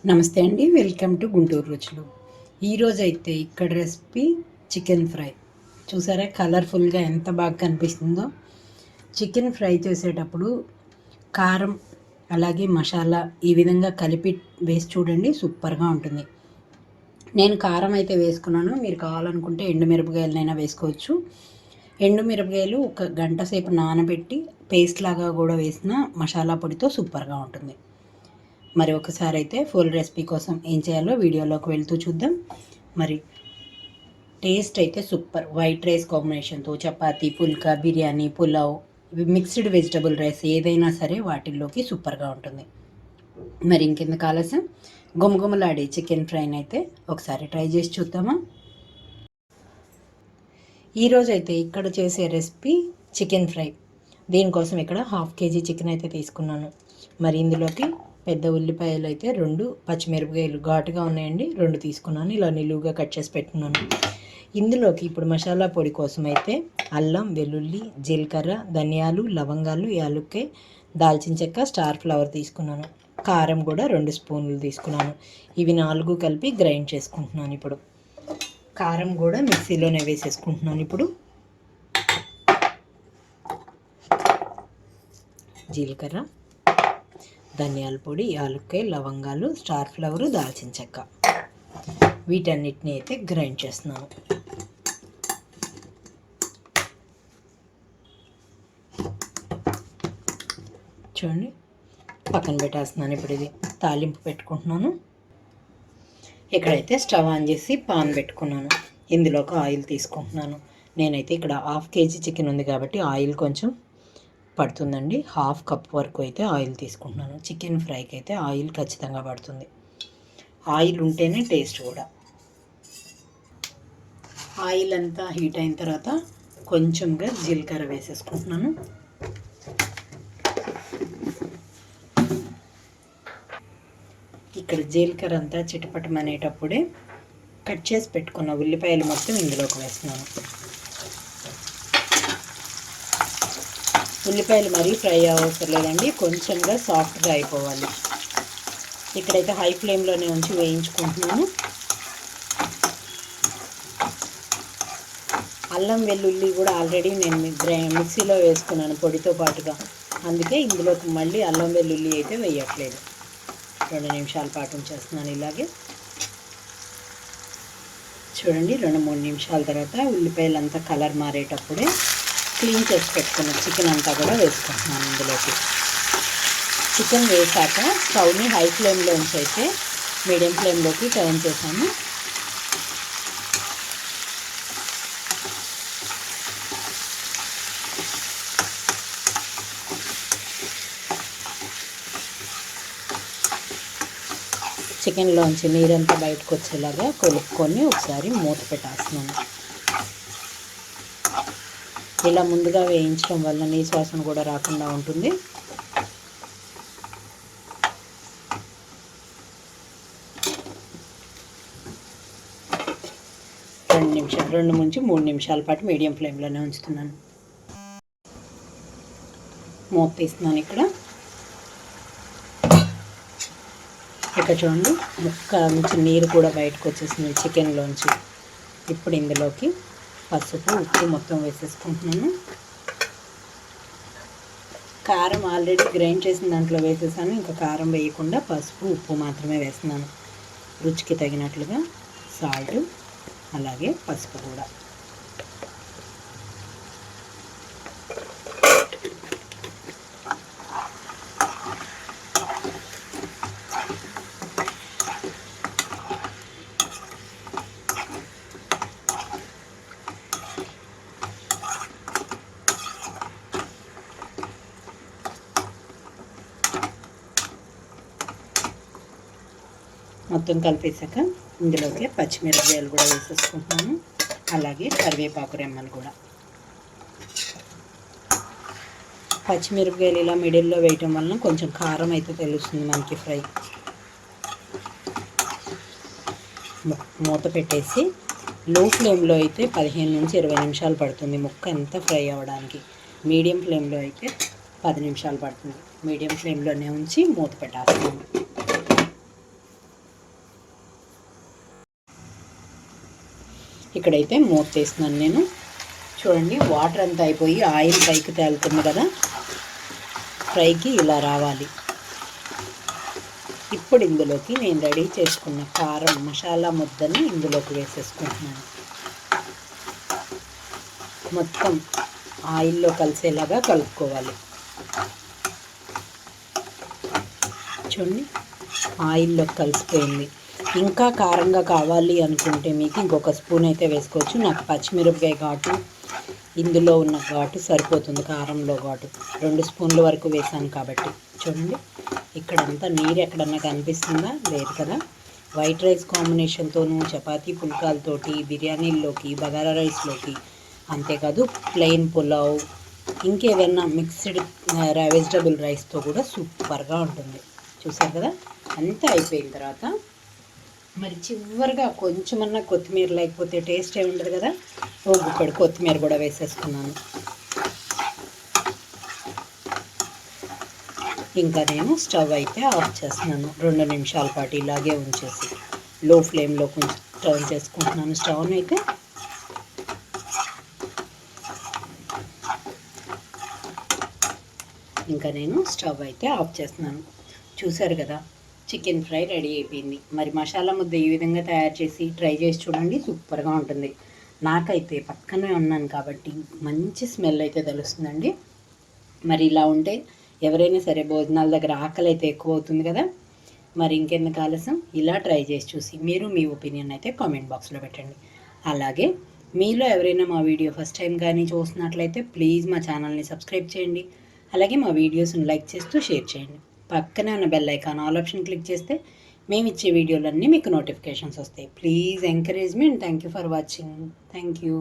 నమస్తే అండి, welcome to Guntur రుచులు. ఈరోజు అయితే ఇక్కడ రెసిపీ చికెన్ ఫ్రై. చూసారా కలర్ఫుల్గా ఎంత బాగా కనిపిస్తుందో. చికెన్ ఫ్రై చేసేటప్పుడు కారం అలాగే మసాలా ఈ విధంగా కలిపి వేసి చూడండి, సూపర్గా ఉంటుంది. నేను కారం అయితే వేసుకున్నాను, మీరు కావాలనుకుంటే ఎండుమిరపకాయలనైనా వేసుకోవచ్చు. ఎండుమిరపకాయలు ఒక గంట సేపు నానబెట్టి పేస్ట్ లాగా కూడా వేసిన మసాలా పొడితో సూపర్గా ఉంటుంది. మరి ఒకసారి అయితే ఫుల్ రెసిపీ కోసం ఏం చేయాలో వీడియోలోకి వెళ్తూ చూద్దాం. మరి టేస్ట్ అయితే సూపర్. వైట్ రైస్ కాంబినేషన్తో chapati, phulka, biryani, pulao, mixed vegetable rice ఏదైనా సరే వాటిల్లోకి సూపర్గా ఉంటుంది. మరి ఇంకెందుకు ఆలస్యం, గుమగుమలాడే చికెన్ ఫ్రైని అయితే ఒకసారి ట్రై చేసి చూద్దామా. ఈరోజు అయితే ఇక్కడ చేసే రెసిపీ చికెన్ ఫ్రై. దీనికోసం ఇక్కడ 1/2 kg చికెన్ అయితే తీసుకున్నాను. మరి ఇందులోకి పెద్ద ఉల్లిపాయలు అయితే 2, పచ్చిమిరపకాయలు ఘాటుగా ఉన్నాయండి 2 తీసుకున్నాను. ఇలా నిలువుగా కట్ చేసి పెట్టుకున్నాను. ఇందులోకి ఇప్పుడు మసాలా పొడి కోసం అయితే అల్లం, వెల్లుల్లి, జీలకర్ర, ధనియాలు, లవంగాలు, యాలుక్కాయ, దాల్చిన చెక్క, స్టార్ ఫ్లవర్ తీసుకున్నాను. కారం కూడా 2 స్పూన్లు తీసుకున్నాను. ఇవి 4 కలిపి గ్రైండ్ చేసుకుంటున్నాను. ఇప్పుడు కారం కూడా మిక్సీలోనే వేసేసుకుంటున్నాను. ఇప్పుడు జీలకర్ర, ధనియాల పొడి, యాలక్కాయ, లవంగాలు, స్టార్ ఫ్లవరు, దాల్చిన చెక్క వీటన్నిటిని అయితే గ్రైండ్ చేస్తున్నాను. చూడండి, పక్కన పెట్టేస్తున్నాను. ఇప్పుడు ఇది తాలింపు పెట్టుకుంటున్నాను. ఇక్కడైతే స్టవ్ ఆన్ చేసి పాన్ పెట్టుకున్నాను. ఇందులోకి ఆయిల్ తీసుకుంటున్నాను. నేనైతే ఇక్కడ 1/2 kg చికెన్ ఉంది కాబట్టి ఆయిల్ కొంచెం పడుతుందండి. 1/2 కప్ వరకు అయితే ఆయిల్ తీసుకుంటున్నాను. చికెన్ ఫ్రైకి అయితే ఆయిల్ ఖచ్చితంగా పడుతుంది. ఆయిల్ ఉంటేనే టేస్ట్ కూడా. ఆయిల్ అంతా హీట్ అయిన తర్వాత కొంచెంగా జీలకర్ర వేసేసుకుంటున్నాను. ఇక్కడ జీలకర్ర అంతా చిటపటమనేటప్పుడే కట్ చేసి పెట్టుకున్న ఉల్లిపాయలు మొత్తం ఇందులోకి వేస్తున్నాను. ఉల్లిపాయలు మరీ ఫ్రై అవసరం లేదండి, కొంచెంగా సాఫ్ట్గా అయిపోవాలి. ఇక్కడైతే హై ఫ్లేమ్లోనే ఉంచి వేయించుకుంటున్నాను. అల్లం వెల్లుల్లి కూడా ఆల్రెడీ నేను మిక్సీలో వేసుకున్నాను పొడితో పాటుగా, అందుకే ఇందులోకి మళ్ళీ అల్లం వెల్లుల్లి అయితే వేయట్లేదు. 2 నిమిషాల పాటు ఉంచేస్తున్నాను ఇలాగే. చూడండి, 2-3 నిమిషాల తర్వాత ఉల్లిపాయలు అంతా కలర్ మారేటప్పుడే క్లీన్ చేసి పెట్టుకున్న చికెన్ అంతా కూడా వేసుకుంటున్నాను ఇందులోకి. చికెన్ వేసాక స్టవ్ని హై ఫ్లేమ్లో ఉంచి అయితే మీడియం ఫ్లేమ్లోకి టర్న్ చేశాను. చికెన్లోంచి నీరంతా బయటకు వచ్చేలాగా కలుపుకొని ఒకసారి మూత పెట్టేస్తున్నాను. ఇలా ముందుగా వేయించడం వల్ల నీసు వాసన కూడా రాకుండా ఉంటుంది. రెండు నుంచి 3 నిమిషాల పాటు మీడియం ఫ్లేమ్లోనే ఉంచుతున్నాను. మూత తీస్తున్నాను. ఇక్కడ చూడండి, ముక్క నుంచి నీరు కూడా బయటకు వచ్చేసింది చికెన్లోంచి. ఇప్పుడు ఇందులోకి పసుపు, ఉప్పు మొత్తం వేసేసుకుంటున్నాను. కారం ఆల్రెడీ గ్రైండ్ చేసిన దాంట్లో వేసేసాను. ఇంకా కారం వేయకుండా పసుపు, ఉప్పు మాత్రమే వేస్తున్నాను. రుచికి తగినట్లుగా సాల్ట్, అలాగే పసుపు కూడా. మొత్తం కలిపేసాక ఇందులోకి పచ్చిమిరపకాయలు కూడా వేసేసుకుంటున్నాను. అలాగే కరివేపాకు రెమ్మలు కూడా. పచ్చిమిరపకాయలు ఇలా మిడిల్లో వేయటం వలన కొంచెం కారం అయితే తెలుస్తుంది మనకి ఫ్రై. మూత పెట్టేసి లో ఫ్లేమ్లో అయితే 15 నుంచి 20 నిమిషాలు పడుతుంది ముక్క ఎంత ఫ్రై అవ్వడానికి. మీడియం ఫ్లేమ్లో అయితే 10 నిమిషాలు పడుతుంది. మీడియం ఫ్లేమ్లోనే ఉంచి మూత పెట్టేస్తాను. ఇక్కడైతే మూత తీస్తున్నాను నేను. చూడండి వాటర్ అంతా అయిపోయి ఆయిల్ పైకి తేలుతుంది కదా, ఫ్రైకి ఇలా రావాలి. ఇప్పుడు ఇందులోకి నేను రెడీ చేసుకున్న కారం మసాలా ముద్దని ఇందులోకి వేసేసుకుంటున్నాను. మొత్తం ఆయిల్లో కలిసేలాగా కలుపుకోవాలి. చూడండి ఆయిల్లో కలిసిపోయింది. ఇంకా కారంగా కావాలి అనుకుంటే మీకు ఇంకొక స్పూన్ అయితే వేసుకోవచ్చు. నాకు పచ్చిమిరపకాయ ఘాటు, ఇందులో ఉన్న ఘాటు సరిపోతుంది, కారంలో ఘాటు 2 స్పూన్ల వరకు వేసాను కాబట్టి. చూడండి ఇక్కడంతా నీరు ఎక్కడన్నా కనిపిస్తుందా? లేదు కదా. వైట్ రైస్ కాంబినేషన్తోనూ, చపాతీ పుల్కాలతోటి, బిర్యానీల్లోకి, బగారా రైస్లోకి, అంతేకాదు ప్లెయిన్ పులావ్, ఇంకేదన్నా మిక్స్డ్ వెజిటబుల్ రైస్తో కూడా సూపర్గా ఉంటుంది. చూసారు కదా. అంతా అయిపోయిన తర్వాత మరి చివరిగా కొంచెమన్నా కొత్తిమీర లేకపోతే టేస్ట్ ఏమి ఉండదు కదా. ఓ గుప్పెడు కొత్తిమీర కూడా వేసేసుకున్నాను. ఇంకా నేను స్టవ్ అయితే ఆఫ్ చేస్తున్నాను. 2 నిమిషాల పాటు ఇలాగే ఉంచేసి లో ఫ్లేమ్లో కొంచెం టర్న్ చేసుకుంటున్నాను స్టవ్ని అయితే. ఇంకా నేను స్టవ్ అయితే ఆఫ్ చేస్తున్నాను. చూసారు కదా, చికెన్ ఫ్రై రెడీ అయిపోయింది. మరి మసాలా ముద్ద ఈ విధంగా తయారు చేసి ట్రై చేసి చూడండి, సూపర్గా ఉంటుంది. నాకైతే పక్కనే ఉన్నాను కాబట్టి మంచి స్మెల్ అయితే తెలుస్తుందండి. మరి ఇలా ఉంటే ఎవరైనా సరే భోజనాల దగ్గర ఆకలి అయితే ఎక్కువ అవుతుంది కదా. మరి ఇంకెందుకు ఆలస్యం, ఇలా ట్రై చేసి చూసి మీరు మీ ఒపీనియన్ అయితే కామెంట్ బాక్స్లో పెట్టండి. అలాగే మీలో ఎవరైనా మా వీడియో ఫస్ట్ టైం కానీ చూస్తున్నట్లయితే ప్లీజ్ మా ఛానల్ని సబ్స్క్రైబ్ చేయండి. అలాగే మా వీడియోస్ని లైక్ చేస్తూ షేర్ చేయండి. పక్కనే ఉన్న bell icon all option click చేస్తే మేము ఇచ్చే వీడియోలన్నీ మీకు నోటిఫికేషన్స్ వస్తాయి. Please encourage me and thank you for watching. Thank you.